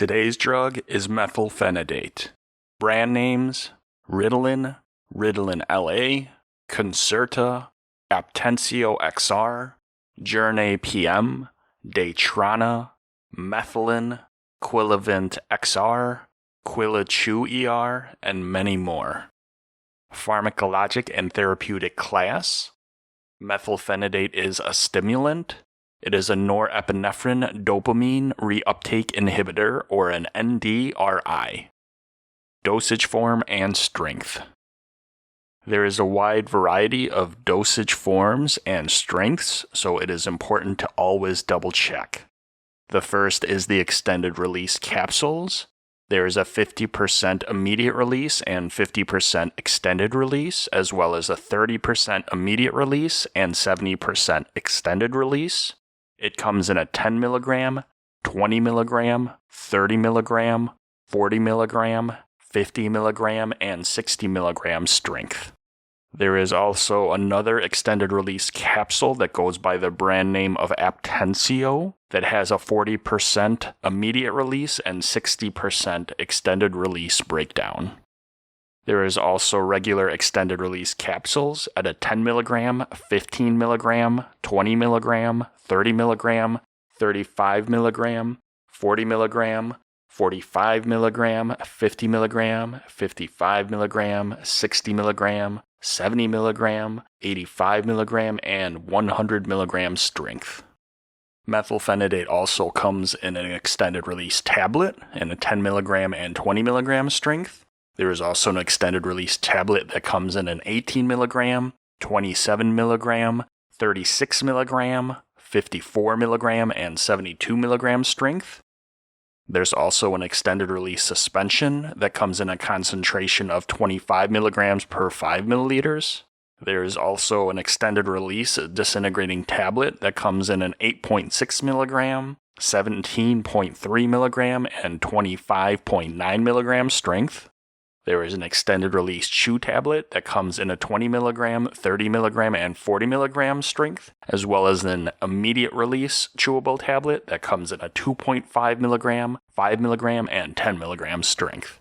Today's drug is methylphenidate. Brand names: Ritalin, Ritalin LA, Concerta, Aptensio XR, Journey PM, Daytrana, Methylin, Quilivant XR, Quilichu ER, and many more. Pharmacologic and therapeutic class: methylphenidate is a stimulant. It is a norepinephrine dopamine reuptake inhibitor, or an NDRI. Dosage form and strength. There is a wide variety of dosage forms and strengths, so it is important to always double check. The first is the extended release capsules. There is a 50% immediate release and 50% extended release, as well as a 30% immediate release and 70% extended release. It comes in a 10 mg, 20 mg, 30 mg, 40 mg, 50 mg, and 60 mg strength. There is also another extended release capsule that goes by the brand name of Aptensio that has a 40% immediate release and 60% extended release breakdown. There is also regular extended release capsules at a 10 mg, 15 mg, 20 mg, 30 mg, 35 mg, 40 mg, 45 mg, 50 mg, 55 mg, 60 mg, 70 mg, 85 mg, and 100 mg strength. Methylphenidate also comes in an extended release tablet in a 10 mg and 20 mg strength. There is also an extended release tablet that comes in an 18 mg, 27 mg, 36 mg, 54 mg, and 72 mg strength. There's also an extended release suspension that comes in a concentration of 25 mg per 5 milliliters. There is also an extended release disintegrating tablet that comes in an 8.6 mg, 17.3 mg, and 25.9 mg strength. There is an extended release chew tablet that comes in a 20 mg, 30 mg, and 40 mg strength, as well as an immediate release chewable tablet that comes in a 2.5 mg, 5 mg, and 10 mg strength.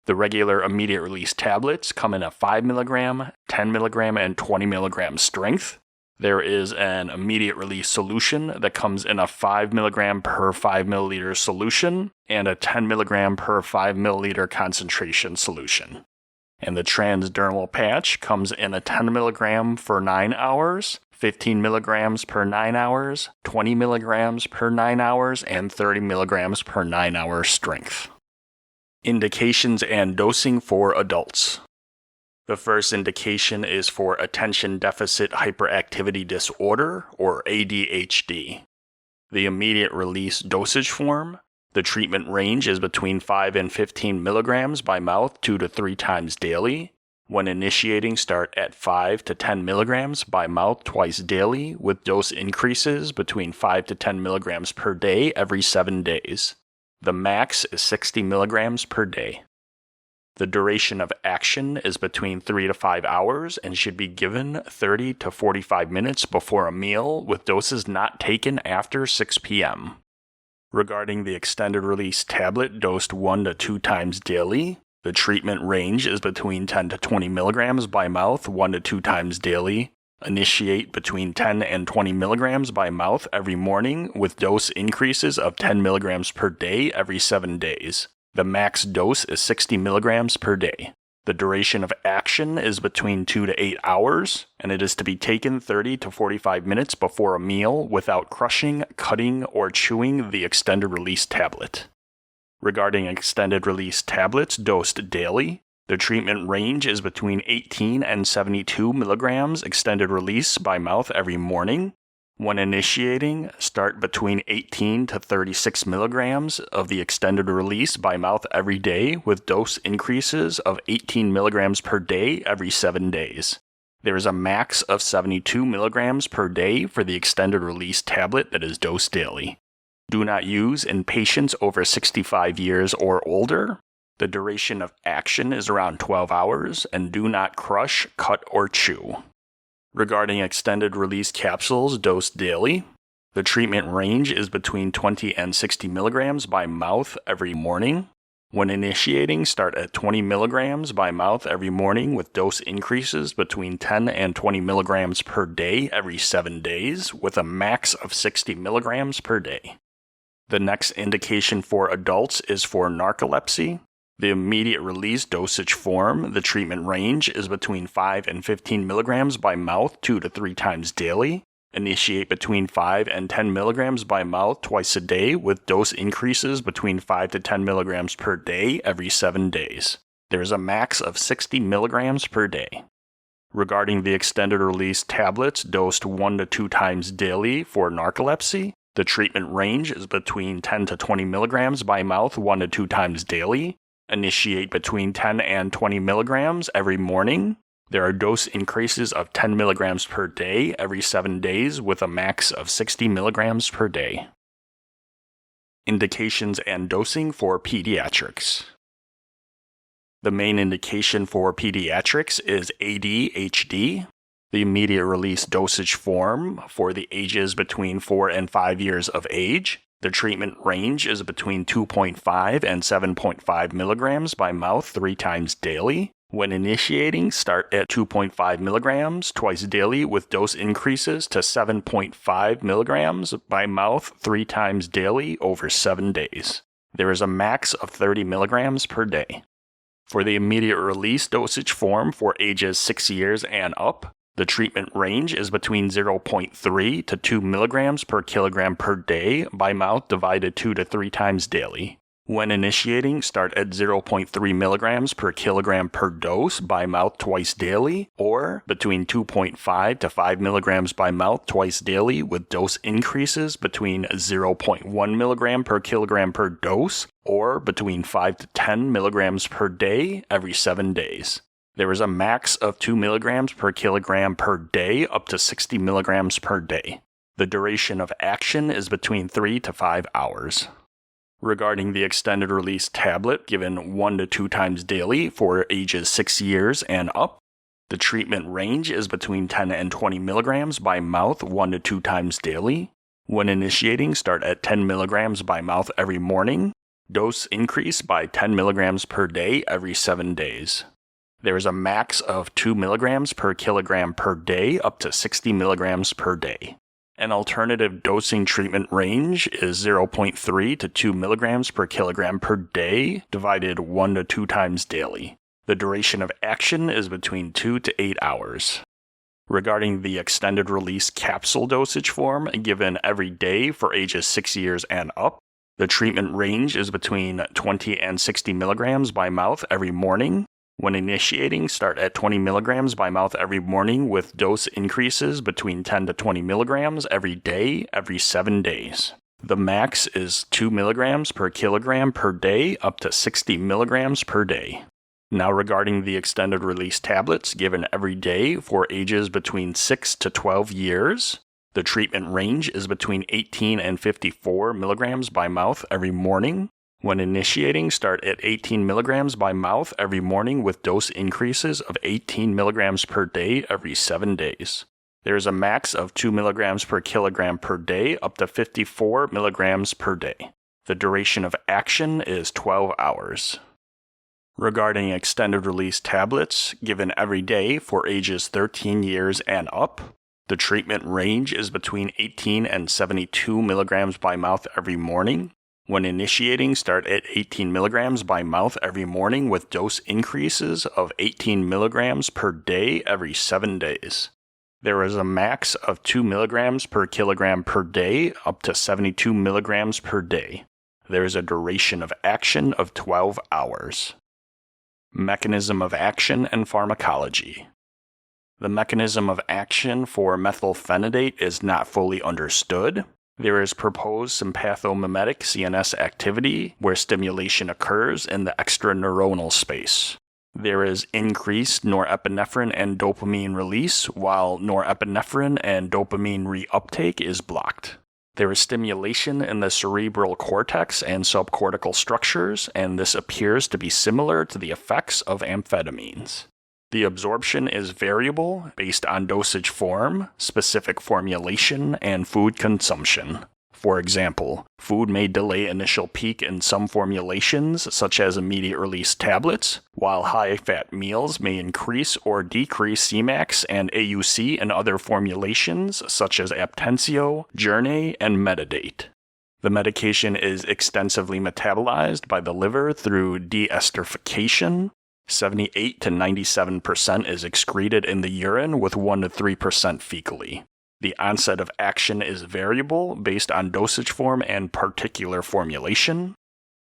The regular immediate release tablets come in a 5 mg, 10 mg, and 20 mg strength. There is an immediate release solution that comes in a 5 mg per 5 milliliter solution and a 10 mg per 5 milliliter concentration solution. And the transdermal patch comes in a 10 mg for 9 hours, 15 mg per 9 hours, 20 mg per 9 hours, and 30 mg per 9 hour strength. Indications and dosing for adults. The first indication is for attention deficit hyperactivity disorder, or ADHD. The immediate release dosage form: the treatment range is between 5 and 15 milligrams by mouth 2 to 3 times daily. When initiating, start at 5 to 10 milligrams by mouth twice daily, with dose increases between 5 to 10 milligrams per day every 7 days. The max is 60 milligrams per day. The duration of action is between 3 to 5 hours and should be given 30 to 45 minutes before a meal, with doses not taken after 6 p.m. Regarding the extended release tablet dosed 1 to 2 times daily, the treatment range is between 10 to 20 milligrams by mouth 1 to 2 times daily. Initiate between 10 and 20 milligrams by mouth every morning, with dose increases of 10 milligrams per day every 7 days. The max dose is 60 milligrams per day. The duration of action is between 2 to 8 hours, and it is to be taken 30 to 45 minutes before a meal without crushing, cutting, or chewing the extended release tablet. Regarding extended release tablets dosed daily, the treatment range is between 18 and 72 milligrams extended release by mouth every morning. When initiating, start between 18 to 36 milligrams of the extended release by mouth every day, with dose increases of 18 milligrams per day every 7 days. There is a max of 72 milligrams per day for the extended release tablet that is dosed daily. Do not use in patients over 65 years or older. The duration of action is around 12 hours, and do not crush, cut, or chew. Regarding extended release capsules dosed daily, The treatment range is between 20 and 60 milligrams by mouth every morning. When initiating, start at 20 milligrams by mouth every morning with dose increases between 10 and 20 milligrams per day every 7 days, with a max of 60 milligrams per day. The next indication for adults is for narcolepsy. The immediate release dosage form, the treatment range is between 5 and 15 milligrams by mouth 2 to 3 times daily. Initiate between 5 and 10 milligrams by mouth twice a day with dose increases between 5 to 10 milligrams per day every 7 days. There is a max of 60 milligrams per day. Regarding the extended release tablets dosed 1 to 2 times daily for narcolepsy, the treatment range is between 10 to 20 milligrams by mouth 1 to 2 times daily. Initiate between 10 and 20 milligrams every morning. There are dose increases of 10 milligrams per day every 7 days with a max of 60 milligrams per day. Indications and dosing for pediatrics. The main indication for pediatrics is ADHD. The immediate release dosage form for the ages between 4 and 5 years of age. The treatment range is between 2.5 and 7.5 milligrams by mouth 3 times daily. When initiating, start at 2.5 milligrams twice daily with dose increases to 7.5 milligrams by mouth 3 times daily over 7 days. There is a max of 30 milligrams per day. For the immediate release dosage form for ages 6 years and up, the treatment range is between 0.3 to 2 milligrams per kilogram per day by mouth divided 2 to 3 times daily. When initiating, start at 0.3 milligrams per kilogram per dose by mouth twice daily, or between 2.5 to 5 milligrams by mouth twice daily with dose increases between 0.1 milligram per kilogram per dose, or between 5 to 10 milligrams per day every 7 days. There is a max of 2 milligrams per kilogram per day up to 60 milligrams per day. The duration of action is between 3 to 5 hours. Regarding the extended release tablet given 1 to 2 times daily for ages 6 years and up, the treatment range is between 10 and 20 milligrams by mouth 1 to 2 times daily. When initiating, start at 10 milligrams by mouth every morning. Dose increase by 10 milligrams per day every 7 days. There is a max of 2 milligrams per kilogram per day up to 60 milligrams per day. An alternative dosing treatment range is 0.3 to 2 milligrams per kilogram per day, divided 1 to 2 times daily. The duration of action is between 2 to 8 hours. Regarding the extended release capsule dosage form given every day for ages 6 years and up, the treatment range is between 20 and 60 milligrams by mouth every morning. When initiating, start at 20 milligrams by mouth every morning with dose increases between 10 to 20 milligrams every day, every 7 days. The max is 2 milligrams per kilogram per day up to 60 milligrams per day. Now regarding the extended release tablets given every day for ages between 6 to 12 years, the treatment range is between 18 and 54 milligrams by mouth every morning. When initiating, start at 18 milligrams by mouth every morning with dose increases of 18 milligrams per day every 7 days. There is a max of 2 milligrams per kilogram per day up to 54 milligrams per day. The duration of action is 12 hours. Regarding extended release tablets given every day for ages 13 years and up, the treatment range is between 18 and 72 milligrams by mouth every morning. When initiating, start at 18 milligrams by mouth every morning with dose increases of 18 milligrams per day every 7 days. There is a max of 2 milligrams per kilogram per day up to 72 milligrams per day. There is a duration of action of 12 hours. Mechanism of action and pharmacology. The mechanism of action for methylphenidate is not fully understood. There is proposed sympathomimetic CNS activity where stimulation occurs in the extraneuronal space. There is increased norepinephrine and dopamine release, while norepinephrine and dopamine reuptake is blocked. There is stimulation in the cerebral cortex and subcortical structures, and this appears to be similar to the effects of amphetamines. The absorption is variable based on dosage form, specific formulation, and food consumption. For example, food may delay initial peak in some formulations, such as immediate-release tablets, while high-fat meals may increase or decrease Cmax and AUC in other formulations, such as Aptensio, Jornay, and Metadate. The medication is extensively metabolized by the liver through deesterification. 78 to 97% is excreted in the urine, with 1 to 3% fecally. The onset of action is variable based on dosage form and particular formulation.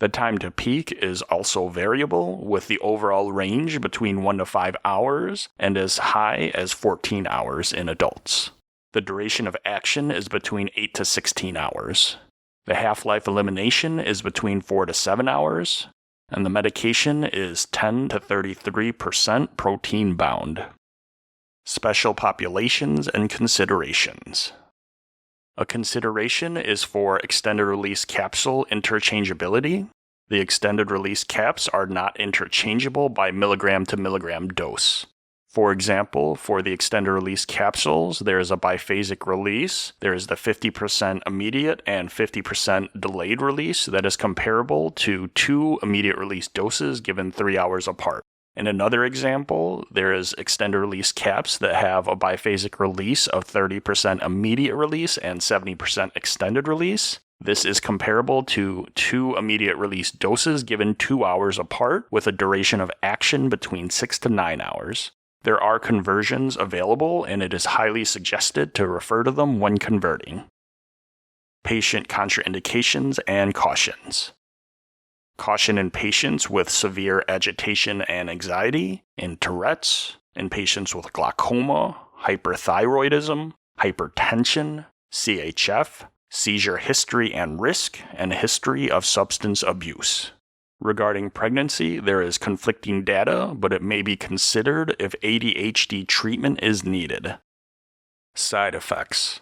The time to peak is also variable, with the overall range between 1 to 5 hours and as high as 14 hours in adults. The duration of action is between 8 to 16 hours. The half-life elimination is between 4 to 7 hours, and the medication is 10 to 33% protein bound. Special populations and considerations. A consideration is for extended-release capsule interchangeability. The extended-release caps are not interchangeable by milligram-to-milligram dose. For example, for the extended-release capsules, there is a biphasic release. There is the 50% immediate and 50% delayed release that is comparable to 2 immediate-release doses given 3 hours apart. In another example, there is extended-release caps that have a biphasic release of 30% immediate release and 70% extended release. This is comparable to 2 immediate-release doses given 2 hours apart with a duration of action between 6 to 9 hours. There are conversions available, and it is highly suggested to refer to them when converting. Patient contraindications and cautions. Caution in patients with severe agitation and anxiety, in Tourette's, in patients with glaucoma, hyperthyroidism, hypertension, CHF, seizure history and risk, and history of substance abuse. Regarding pregnancy, there is conflicting data, but it may be considered if ADHD treatment is needed. Side effects.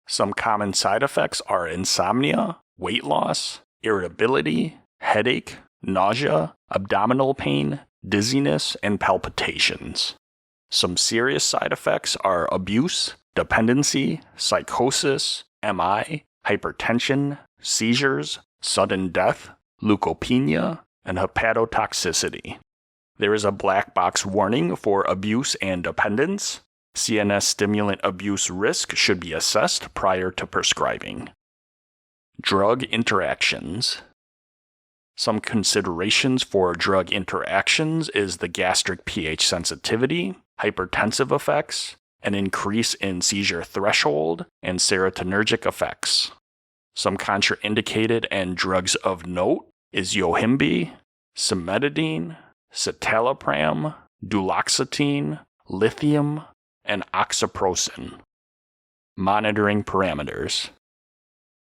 Some common side effects are insomnia, weight loss, irritability, headache, nausea, abdominal pain, dizziness, and palpitations. Some serious side effects are abuse, dependency, psychosis, MI, hypertension, seizures, sudden death, leukopenia, and hepatotoxicity. There is a black box warning for abuse and dependence. CNS stimulant abuse risk should be assessed prior to prescribing. Drug interactions. Some considerations for drug interactions is the gastric pH sensitivity, hypertensive effects, an increase in seizure threshold, and serotonergic effects. Some contraindicated and drugs of note is yohimbine, cimetidine, citalopram, duloxetine, lithium, and oxyprocin. Monitoring parameters.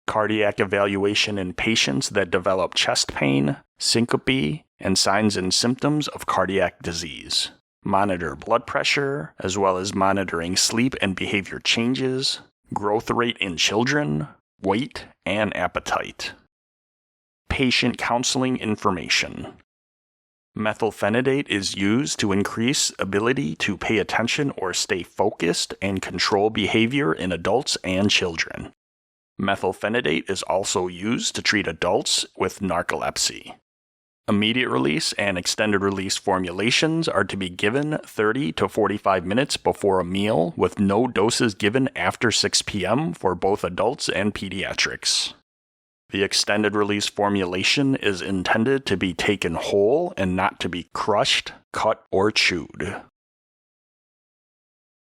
Cardiac evaluation in patients that develop chest pain, syncope, and signs and symptoms of cardiac disease. Monitor blood pressure, as well as monitoring sleep and behavior changes, growth rate in children, weight, and appetite. Patient counseling information. Methylphenidate is used to increase ability to pay attention or stay focused and control behavior in adults and children. Methylphenidate is also used to treat adults with narcolepsy. Immediate release and extended release formulations are to be given 30 to 45 minutes before a meal, with no doses given after 6 p.m. for both adults and pediatrics. The extended release formulation is intended to be taken whole and not to be crushed, cut, or chewed.